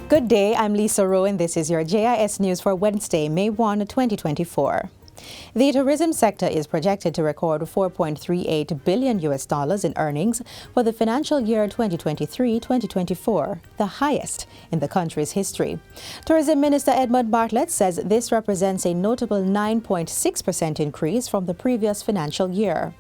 Good day, I'm Lisa Rowe and this is your JIS News for Wednesday, May 1, 2024. The tourism sector is projected to record $4.38 billion in earnings for the financial year 2023-2024, the highest in the country's history. Tourism Minister Edmund Bartlett says this represents a notable 9.6% increase from the previous financial year.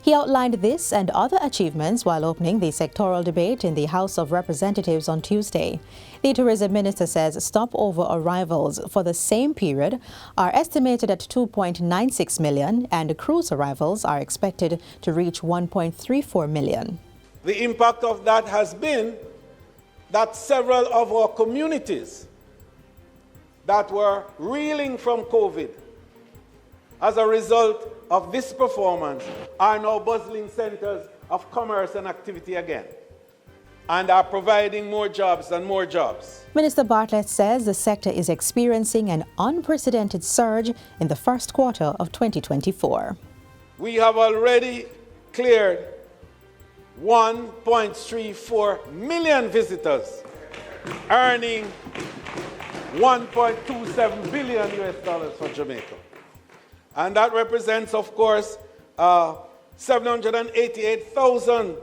He outlined this and other achievements while opening the sectoral debate in the House of Representatives on Tuesday. The tourism minister says stopover arrivals for the same period are estimated at 2.96 million and cruise arrivals are expected to reach 1.34 million. The impact of that has been that several of our communities that were reeling from COVID as a result of this performance are now bustling centers of commerce and activity again and are providing more jobs and more jobs. Minister Bartlett says the sector is experiencing an unprecedented surge in the first quarter of 2024. We have already cleared 1.34 million visitors, earning $1.27 billion for Jamaica. And that represents, of course, 788,000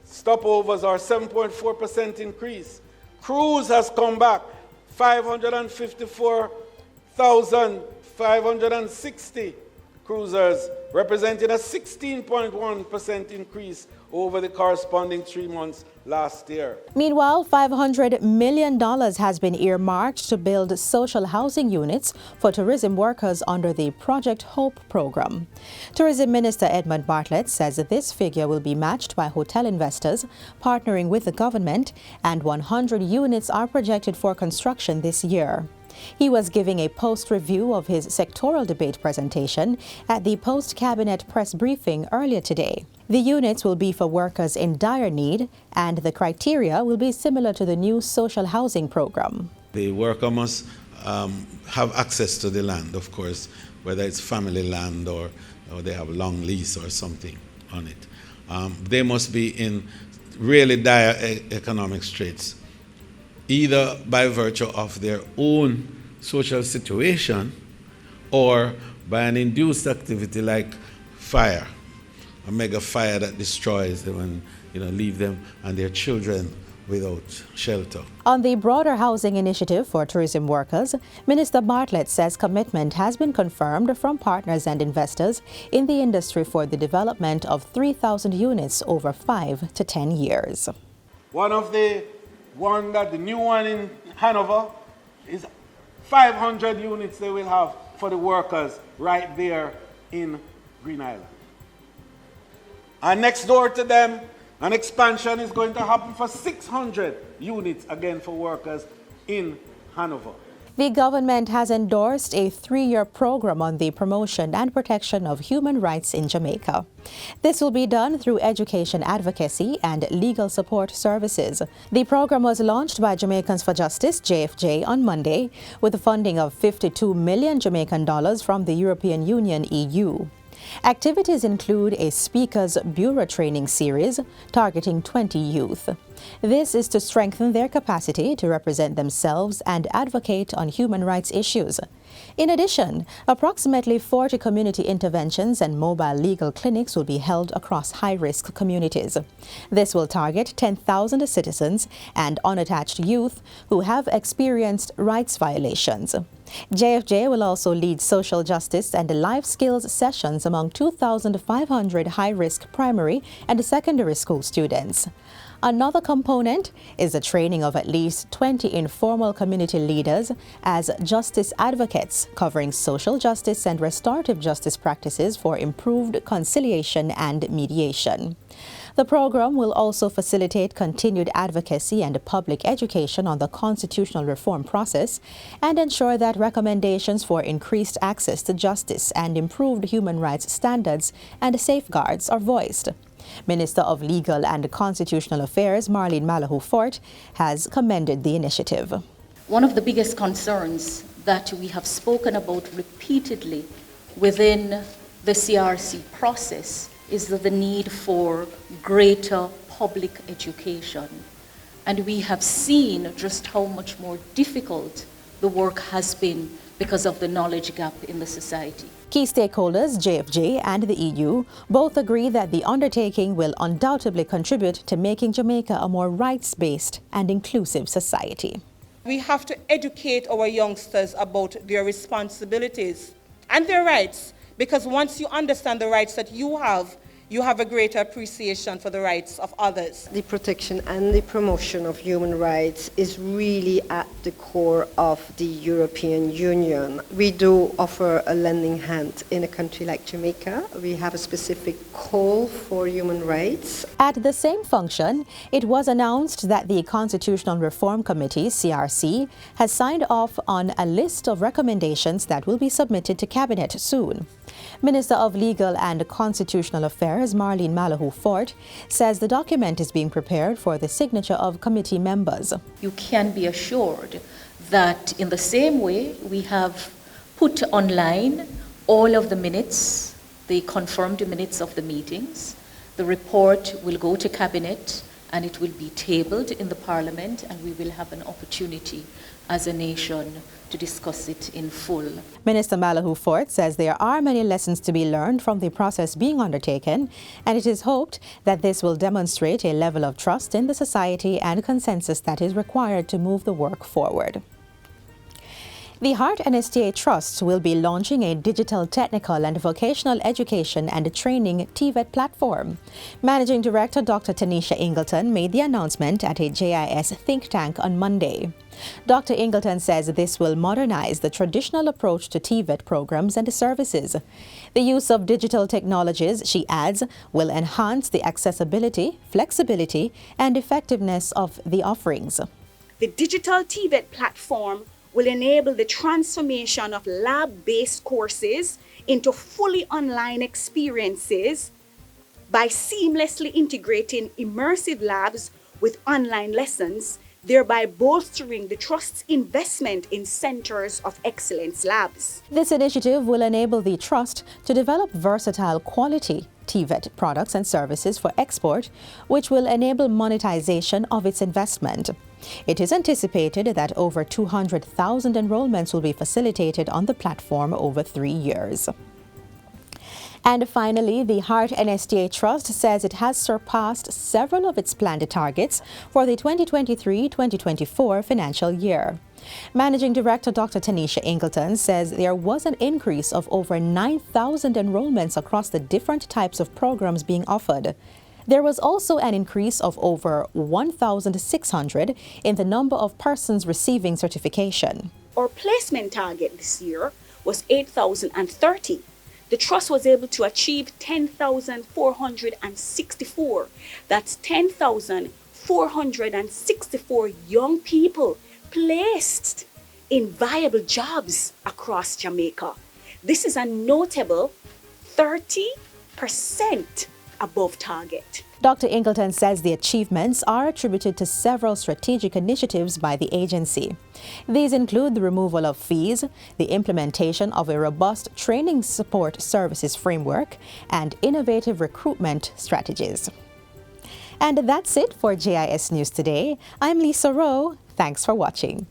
stopovers, or 7.4% increase. Cruise has come back, 554,560 cruisers, representing a 16.1% increase over the corresponding 3 months last year. Meanwhile, $500 million has been earmarked to build social housing units for tourism workers under the Project Hope program. Tourism Minister Edmund Bartlett says that this figure will be matched by hotel investors partnering with the government, and 100 units are projected for construction this year. He was giving a post-review of his sectoral debate presentation at the post-cabinet press briefing earlier today. The units will be for workers in dire need, and the criteria will be similar to the new social housing program. The worker must have access to the land, of course, whether it's family land or they have long lease or something on it. They must be in really dire economic straits, either by virtue of their own social situation or by an induced activity like fire, a mega fire that destroys them and leave them and their children without shelter. On the broader housing initiative for tourism workers, Minister Bartlett says commitment has been confirmed from partners and investors in the industry for the development of 3,000 units over 5 to 10 years. The new one in Hanover is 500 units they will have for the workers right there in Green Island. And next door to them, an expansion is going to happen for 600 units again for workers in Hanover. The government has endorsed a 3-year program on the promotion and protection of human rights in Jamaica. This will be done through education advocacy and legal support services. The program was launched by Jamaicans for Justice, JFJ, on Monday, with a funding of $52 million Jamaican dollars from the European Union, EU. Activities include a Speakers Bureau training series targeting 20 youth. This is to strengthen their capacity to represent themselves and advocate on human rights issues. In addition, approximately 40 community interventions and mobile legal clinics will be held across high-risk communities. This will target 10,000 citizens and unattached youth who have experienced rights violations. JFJ will also lead social justice and life skills sessions among 2,500 high-risk primary and secondary school students. Another component is the training of at least 20 informal community leaders as justice advocates, covering social justice and restorative justice practices for improved conciliation and mediation. The program will also facilitate continued advocacy and public education on the constitutional reform process and ensure that recommendations for increased access to justice and improved human rights standards and safeguards are voiced. Minister of Legal and Constitutional Affairs, Marlene Malahoo Fort, has commended the initiative. One of the biggest concerns that we have spoken about repeatedly within the CRC process is the need for greater public education. And we have seen just how much more difficult the work has been because of the knowledge gap in the society. Key stakeholders, JFJ and the EU, both agree that the undertaking will undoubtedly contribute to making Jamaica a more rights-based and inclusive society. We have to educate our youngsters about their responsibilities and their rights, because once you understand the rights that you have a greater appreciation for the rights of others. The protection and the promotion of human rights is really at the core of the European Union. We do offer a lending hand in a country like Jamaica. We have a specific call for human rights. At the same function, it was announced that the Constitutional Reform Committee, CRC, has signed off on a list of recommendations that will be submitted to Cabinet soon. Minister of Legal and Constitutional Affairs, Marlene Malahoo Fort, says the document is being prepared for the signature of committee members. You can be assured that in the same way we have put online all of the minutes, the confirmed minutes of the meetings, the report will go to Cabinet and it will be tabled in the Parliament, and we will have an opportunity as a nation to discuss it in full. Minister Malahoo Fort says there are many lessons to be learned from the process being undertaken, and it is hoped that this will demonstrate a level of trust in the society and consensus that is required to move the work forward. The Heart NSTA Trust will be launching a digital technical and vocational education and training TVET platform. Managing Director Dr. Tanisha Ingleton made the announcement at a JIS think tank on Monday. Dr. Ingleton says this will modernize the traditional approach to TVET programs and services. The use of digital technologies, she adds, will enhance the accessibility, flexibility, and effectiveness of the offerings. The digital TVET platform will enable the transformation of lab-based courses into fully online experiences by seamlessly integrating immersive labs with online lessons, thereby bolstering the Trust's investment in Centers of Excellence labs. This initiative will enable the Trust to develop versatile quality TVET products and services for export, which will enable monetization of its investment. It is anticipated that over 200,000 enrollments will be facilitated on the platform over 3 years. And finally, the Heart NSTA Trust says it has surpassed several of its planned targets for the 2023-2024 financial year. Managing Director Dr. Tanisha Ingleton says there was an increase of over 9,000 enrollments across the different types of programs being offered. There was also an increase of over 1,600 in the number of persons receiving certification. Our placement target this year was 8,030. The Trust was able to achieve 10,464. That's 10,464 young people placed in viable jobs across Jamaica. This is a notable 30% above target. Dr. Ingleton says the achievements are attributed to several strategic initiatives by the agency. These include the removal of fees, the implementation of a robust training support services framework, and innovative recruitment strategies. And that's it for JIS News Today. I'm Lisa Rowe. Thanks for watching.